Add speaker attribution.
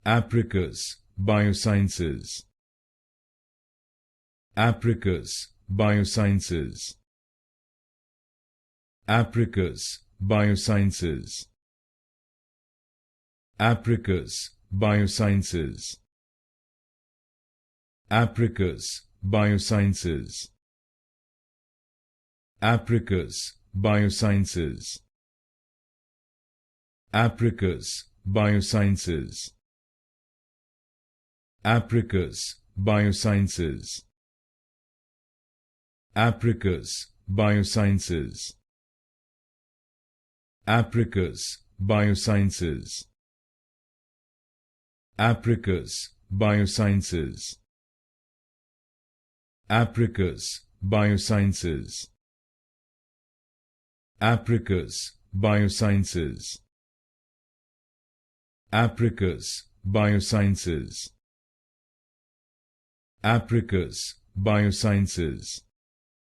Speaker 1: Apricus Biosciences. Apricus Biosciences. Apricus Biosciences. Apricus Biosciences. Apricus Biosciences. Apricus Biosciences. Apricus Biosciences. Apricus Biosciences. Apricus Biosciences. Apricus Biosciences. Apricus Biosciences. Apricus Biosciences. Apricus Biosciences. Apricus Biosciences. Apricus Biosciences.